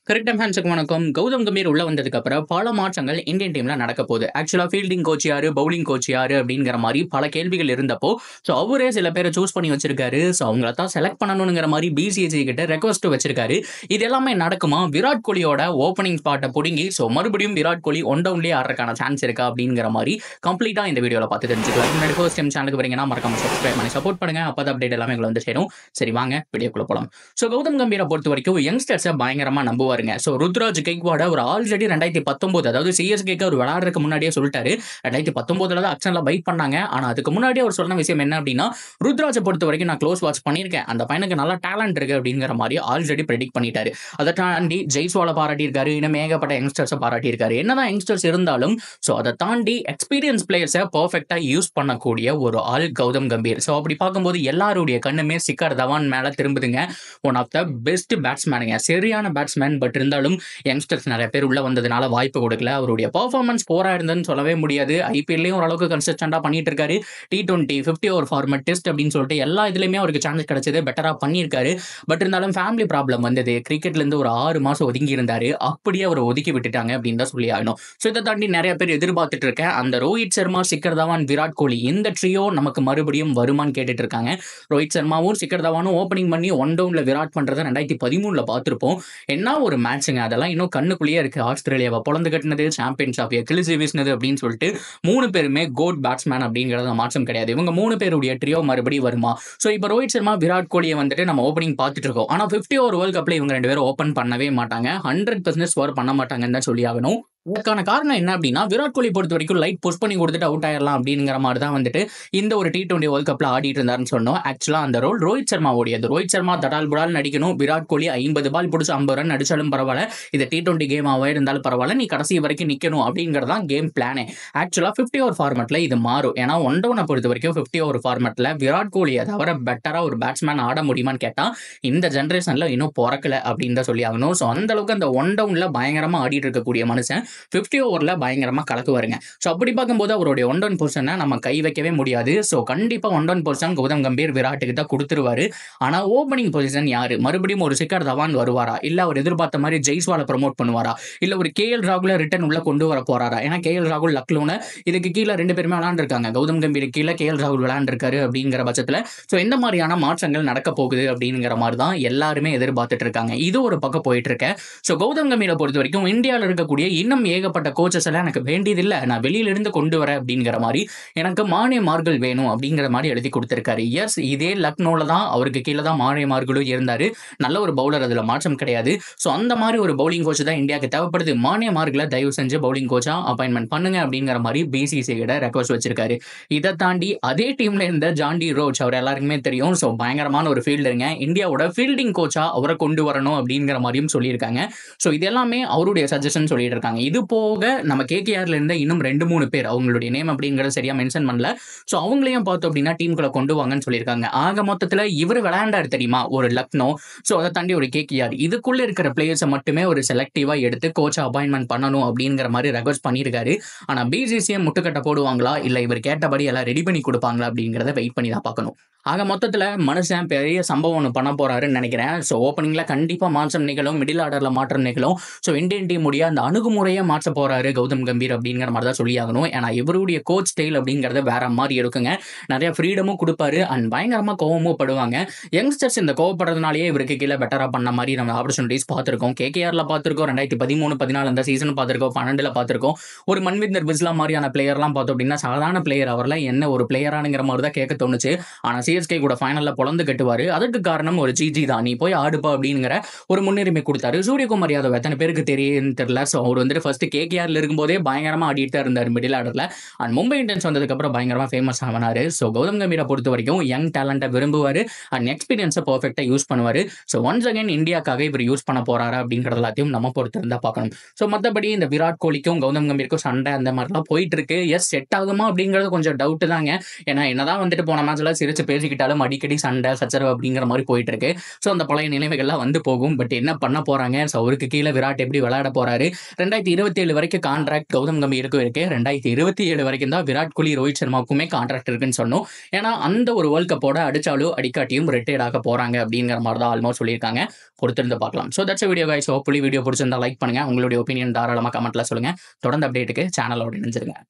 Correct ஃபேன்ஸுக்கு வணக்கம். கௌதம் கம்பீர் உள்ள வந்ததுக்கு அப்புறம் பல மாற்றங்கள் இந்தியன் டீம்ல நடக்க போகுது. ஆக்சுவலா ஃபீல்டிங் கோச் யாரு, பவுலிங் கோச் யாரு அப்படிங்கிற மாதிரி பல கேள்விகள் இருந்தப்போ, ஸோ அவரே சில பேரை சூஸ் பண்ணி வச்சிருக்காரு. ஸோ அவங்கள தான் செலக்ட் பண்ணணுங்கிற மாதிரி பிசிசிஐ கிட்ட ரெக்வஸ்ட் வச்சிருக்காரு. இது எல்லாமே நடக்குமா? விராட் கோலியோட ஓப்பனிங் ஸ்பாட்டை பிடுங்கி ஸோ மறுபடியும் விராட் கோலி ஒன் டவுன்லேயே ஆடுறதுக்கான சான்ஸ் இருக்கா அப்படிங்கிற மாதிரி கம்ப்ளீட்டா இந்த வீடியோவில் பார்த்து தெரிஞ்சுக்கலாம். முன்னாடி ஃபர்ஸ்ட் டைம் சேனலுக்கு வரீங்கன்னா மறக்காம சப்ஸ்கிரைப் பண்ணி சப்போர்ட் பண்ணுங்க. அப்போ அப்டேட் எல்லாமே எங்களை வந்து சேரும். சரி வாங்க வீடியோக்குள்ள போலாம். ஸோ கௌதம் கம்பீரை பொறுத்த வரைக்கும் யங்ஸ்டர்ஸை பயங்கரமா நம்புவாருங்க. ஸோ ருத்ராஜ் கெய்க்வாட் அவர் ஆல்ரெடி 2019 அதாவது சிஎஸ்கேக்கு அவர் விளையாடுறதுக்கு முன்னாடியே சொல்லிட்டாரு. 2019 தான் ஆக்ஷன்ல பைட் பண்ணாங்க. ஆனா அதுக்கு முன்னாடி அவர் சொன்ன விஷயம் என்ன அப்படின்னா, ருத்ராஜை பொறுத்த வரைக்கும் நான் க்ளோஸ் வாட்ச் பண்ணியிருக்கேன், அந்த பையனுக்கு நல்ல டேலண்ட் இருக்கு அப்படிங்கிற மாதிரி ஆல்ரெடி ப்ரெடிக்ட் பண்ணிட்டாரு. அதை தாண்டி ஜெய்ஸ்வாலை பாராட்டியிருக்காரு, இன்னும் ஏகப்பட்ட யங்ஸ்டர்ஸை பாராட்டியிருக்காரு. என்னதான் யங்ஸ்டர்ஸ் இருந்தாலும் ஸோ அதை தாண்டி எக்ஸ்பீரியன்ஸ் பிளேயர்ஸை பர்ஃபெக்டா யூஸ் பண்ணக்கூடிய ஒரு ஆள் கௌதம் கம்பீர். ஸோ அப்படி பார்க்கும்போது எல்லாருடைய கண்ணுமே சிக்கர் தவான் மேல திரும்புதுங்க. ஒன் ஆஃப் த பெஸ்ட் பேட்ஸ்மேனுங்க, சரியான பேட்ஸ்மேன். பட் இருந்தாலும் யங்ஸ்டர்ஸ் நிறைய பேர் உள்ள வந்ததுனால வாய்ப்பு கொடுக்கல. அவருடைய பர்ஃபார்மன்ஸ் போரா இருந்ததுன்னு சொல்லவே முடியாது. ஐபிஎல்லையும் ஓரளவுக்கு கன்சிஸ்டண்டா பண்ணிட்டு இருக்காரு. T20 50 ஓவர் ஃபார்மட் டெஸ்ட் அப்படின்னு சொல்லிட்டு எல்லா இதுலயுமே அவருக்கு சான்ஸ் கிடைச்சது, பெட்டரா பண்ணியிருக்காரு. பட் இருந்தாலும் ஃபேமிலி ப்ராப்ளம் வந்தது. கிரிக்கெட்ல இருந்து ஒரு 6 மாசம் ஒதுங்கி இருந்தாரு. அப்படியே அவர் ஒதுக்கி விட்டுட்டாங்க அப்படின்னு தான் சொல்லி ஆகணும். ஸோ இதை தாண்டி நிறைய பேர் எதிர்பார்த்துட்டு இருக்கேன், அந்த ரோஹித் சர்மா, சிக்கர் தவான், விராட் கோலி இந்த ட்ரியோ நமக்கு மறுபடியும் வருமானு கேட்டுட்டு இருக்காங்க. ரோஹித் சர்மாவும் சிக்கர் தவானும் ஓப்பனிங் பண்ணி ஒன் டவுன்ல விராட் பண்றதை 2013 பார்த்திருப்போம். என்ன ஒரு மேட்சுங்க, அதெல்லாம் இன்னும் கண்ணுக்குள்ளேயே இருக்கு. ஆஸ்திரேலியாவை பொழந்து கட்டினது, சாம்பியன்ஸ் ஆஃப் கிழிச்சு வீசினது அப்படின்னு சொல்லிட்டு 3 பேருமே கோட் பேட்ஸ்மேன் அப்படிங்கிறது மாற்றம் கிடையாது. இவங்க 3 பேருடைய ட்ரியோ மறுபடியும் வருமா? ஸோ இப்போ ரோஹித் சர்மா, விராட் கோலியை வந்துட்டு நம்ம ஓப்பனிங் பார்த்துட்டு இருக்கோம். ஆனால் 50 ஓவர் வேர்ல்ட் கப்ல இவங்க 2 பேரும் ஓப்பன் பண்ணவே மாட்டாங்க, 100% ஸ்கோர் பண்ண மாட்டாங்கன்னு தான் சொல்லி ஆகணும். இதுக்கான காரணம் என்ன அப்படின்னா, விராட் கோலி பொறுத்த வரைக்கும் லைட் புஷ் பண்ணி கொடுத்துட்டு அவுட் ஆயிடலாம் அப்படிங்கிற மாதிரி தான் வந்துட்டு இந்த ஒரு T20 வேர்ல்ட் கப்ல ஆடிட்டு இருந்தாருன்னு சொன்னோம். ஆக்சுவலா அந்த ரோல் ரோஹித் சர்மா ஓடியது. ரோஹித் சர்மா தடால் புடால் நடிக்கணும், விராட் கோலி 50 பால் பிடிச்சி 50 ரன் அடிச்சாலும் பரவாயில்ல, இது T20 கேமாவே இருந்தாலும் பரவாயில்ல, நீ கடைசி வரைக்கும் நிக்கணும் அப்படிங்கறதான் கேம் பிளானே. ஆக்சுவலா 50 ஓவர் ஃபார்மட்ல இது மாறும். ஏன்னா ஒன் டவுனை பொறுத்த வரைக்கும் 50 ஓவர் ஃபார்மட்ல விராட் கோலியை தவிர பெட்டரா ஒரு பேட்ஸ்மேன் ஆட முடியுமான்னு கேட்டா இந்த ஜென்ரேஷன்ல இன்னும் பிறக்கல அப்படின்னு தான் சொல்லி ஆகணும். ஸோ அந்த அளவுக்கு அந்த ஒன் டவுன்ல பயங்கரமா ஆடிட்டு இருக்கக்கூடிய மனுஷன் 50 ஓவர்ல பயங்கரமா கலக்குவாருங்க. ஸோ அப்படி பார்க்கும்போது அவருடைய ஒன் டவுன் பொசிஷனை நம்ம கை வைக்கவே முடியாது. ஸோ கண்டிப்பா one down position Gautam Gambhir விராட்டுக்கு தான் கொடுத்துருவாரு. ஆனா ஓப்பனிங் பொசிஷன் யாரு? மறுபடியும் ஒரு சிக்கர் தவான் வருவாரா, இல்ல அவர் எதிர்பார்த்த மாதிரி ஜெய்ஸ்வாலை ப்ரமோட் பண்ணுவாரா, இல்ல ஒரு KL ராகுல ரிட்டர்ன் உள்ள கொண்டு வர போறாரா? ஏன்னா KL ராகுல் லக்னோன்னு இதுக்கு கீழே 2 பேருமே விளையாண்டுருக்காங்க. கௌதம் கம்பீர் கீழே KL ராகுல் விளையாண்டுருக்காரு அப்படிங்கிற பட்சத்துல ஸோ எந்த மாதிரியான மாற்றங்கள் நடக்க போகுது அப்படிங்கிற மாதிரி தான் எல்லாருமே எதிர்பார்த்துட்டு இருக்காங்க. இது ஒரு பக்கம் போயிட்டு இருக்க. ஸோ கௌதம் கம்பீரை பொறுத்த வரைக்கும் இந்தியாவில் இருக்கக்கூடிய இன்னும் ஏகப்பட்ட கோச்சஸ் எல்லாம் எனக்கு வேண்டியதில்லை, நான் வெளியில இருந்து கொண்டு வரேன் அப்படிங்கிற மாதிரி, எனக்கு மானே மார்கள் வேணும் அப்படிங்கிற மாதிரி எழுதி கொடுத்திருக்காரு. எஸ், இதே லக்னோல தான் அவருக்கு கீழே தான் மானே மார்களும் இருந்தாரு. நல்ல ஒரு பவுலர், அதுல மாற்றம் கிடையாது. ஸோ அந்த மாதிரி ஒரு பவுலிங் கோச் தான் இந்தியாவுக்கு தேவைப்படுது. மானே மார்களை தயவு செஞ்சு பவுலிங் கோச்சா அப்பாயின்மெண்ட் பண்ணுங்க அப்படிங்கிற மாதிரி பிசிசிஐ கிட்ட ரெக்வஸ்ட் வச்சிருக்காரு. இதை தாண்டி அதே டீம்ல இருந்த ஜாண்டி ரோச், அவர் எல்லாருக்குமே தெரியும். ஸோ பயங்கரமான ஒரு ஃபீல்டருங்க, இந்தியாவோட ஃபீல்டிங் கோச்சா அவரை கொண்டு வரணும் அப்படிங்கிற மாதிரியும் சொல்லியிருக்காங்க. ஸோ இது எல்லாமே அவருடைய சஜஷன் சொல்லிட்டு இருக்காங்க. இது போக நம்ம KKRல இருந்த இன்னும் 2-3 பேர், அவங்களுடைய நேம் அப்படிங்கறத சரியா மென்ஷன் பண்ணல. ஸோ அவங்களையும் பார்த்தோம் அப்படின்னா டீமுக்குள்ள கொண்டு வாங்கன்னு சொல்லியிருக்காங்க. ஆக மொத்தத்தில் இவர் விளையாண்டாரு தெரியுமா, ஒரு லக்னோ. ஸோ அதை தாண்டி ஒரு KKR, இதுக்குள்ள இருக்கிற பிளேயர்ஸை மட்டுமே ஒரு செலக்டிவா எடுத்து கோச்சா அப்பாயின்மெண்ட் பண்ணணும் அப்படிங்கிற மாதிரி ரெக்வஸ்ட் பண்ணியிருக்காரு. ஆனா பிசிசிஐ முட்டுக்கட்டை போடுவாங்களா, இல்ல இவர் கேட்டபடி எல்லாம் ரெடி பண்ணி கொடுப்பாங்களா அப்படிங்கிறத வெயிட் பண்ணி தான் பார்க்கணும். ஆக மொத்தத்தில் மனுஷன் பெரிய சம்பவம் ஒன்று பண்ண போறாருன்னு நினைக்கிறேன். ஸோ ஓப்பனிங்ல கண்டிப்பா மாற்றம் நிகழும், மிடில் ஆர்டர்ல மாற்றம் நிகழும். ஸோ இந்தியன் டீம் உடைய அந்த அணுகுமுறையை மாற்ற போறாரு கௌதம் கம்பீர் அப்படிங்கிற மாதிரி தான் சொல்லி ஆகணும். ஏன்னா இவருடைய கோச் ஸ்டைல் அப்படிங்கறது வேற மாதிரி இருக்குங்க. நிறைய ஃப்ரீடமும் கொடுப்பாரு அண்ட் பயங்கரமா கோவமும் படுவாங்க. யங்ஸ்டர்ஸ் இந்த கோவப்படுறதுனாலேயே இவருக்கு கீழே பெட்டரா பண்ண மாதிரி நம்ம ஆப்பர்ச்சுனிட்டிஸ் பார்த்திருக்கோம். KKRல பார்த்திருக்கோம், 2013-14 அந்த சீசன் பார்த்திருக்கோம், 12ல பார்த்திருக்கோம். ஒரு மன்விந்தர் பிஸ்லா மாதிரியான பிளேயர்லாம் பார்த்தோம் அப்படின்னா சாதாரண பிளேயர், அவர்லாம் என்ன ஒரு பிளேயரானுங்கிற மாதிரி தான் கேட்க தோணுச்சு. ஆனா CSK கூட ஃபைனல்ல பொழந்து கட்டுவாரு. அதுக்கு காரணம் ஒரு GG தான், நீ போய் ஆடுப்பா அப்படிங்கிற ஒரு முன்னுரிமை கொடுத்தாரு. சூரியகுமார் யாதவ் எத்தனை பேருக்கு தெரியும்னு தெரியல. ஸோ அவர் வந்துட்டு ஃபர்ஸ்ட் KKRல இருக்கும்போதே பயங்கரமா ஆடிட்டு இருந்தார் மிடில் ஆர்டர்ல. அண்ட் மும்பை இந்தியன்ஸ் வந்ததுக்கு அப்புறம் பயங்கரமா ஃபேமஸ் ஆனாரு. ஸோ கௌதம் கம்பீரை பொறுத்த வரைக்கும் யங் டேலண்ட்டை விரும்புவாரு அண்ட் எக்ஸ்பீரியன்ஸை பர்ஃபெக்டா யூஸ் பண்ணுவாரு. ஸோ ஒன்ஸ் அகைன் இந்தியாக்காக இவர் யூஸ் பண்ண போறாரா அப்படிங்கிறது எல்லாத்தையும் நம்ம பொறுத்து இருந்தா பார்க்கணும். ஸோ மற்றபடி இந்த விராட் கோலிக்கும் கௌதம் கம்பீருக்கும் சண்டை அந்த மாதிரிலாம் போயிட்டு இருக்கு. எஸ், செட் ஆகுமா அப்படிங்கிறது கொஞ்சம் டவுட் தாங்க. ஏன்னா என்னதான் வந்துட்டு போன மேட்ச்ல சிரிச்சு பேசி எடுத்துக்கிட்டாலும் அடிக்கடி சண்டை, சச்சரவு அப்படிங்கிற மாரி போயிட்டு இருக்கு. ஸோ அந்த பழைய நினைவுகள்லாம் வந்து போகும். பட் என்ன பண்ண போறாங்க? ஸோ அவருக்கு கீழ விராட் எப்படி விளையாட போறாரு? 2027 வரைக்கும் கான்ட்ராக்ட் கௌதம் கம்பீருக்கு இருக்கு. 2027 வரைக்கும் தான் விராட் கோலி, ரோஹித் சர்மாவுக்குமே கான்ட்ராக்ட் இருக்குன்னு சொன்னோம். ஏன்னா அந்த ஒரு வேர்ல்ட் கப்போட அடிச்சாலும் அடிக்காட்டியும் ரிட்டயர்ட் ஆக போறாங்க அப்படிங்கிற மாதிரி தான் ஆல்மோஸ்ட் சொல்லியிருக்காங்க. பொறுத்திருந்து பார்க்கலாம். So that's video guys. Hopefully video பிடிச்சிருந்தா லைக் பண்ணுங்க. உங்களுடைய ஒப்பீனியன் தாராளமா கமெண்ட்ல சொல்லுங்க. தொடர்ந்து அப்டேட்டுக்கு சேனலோட இணைஞ்சிருங்க.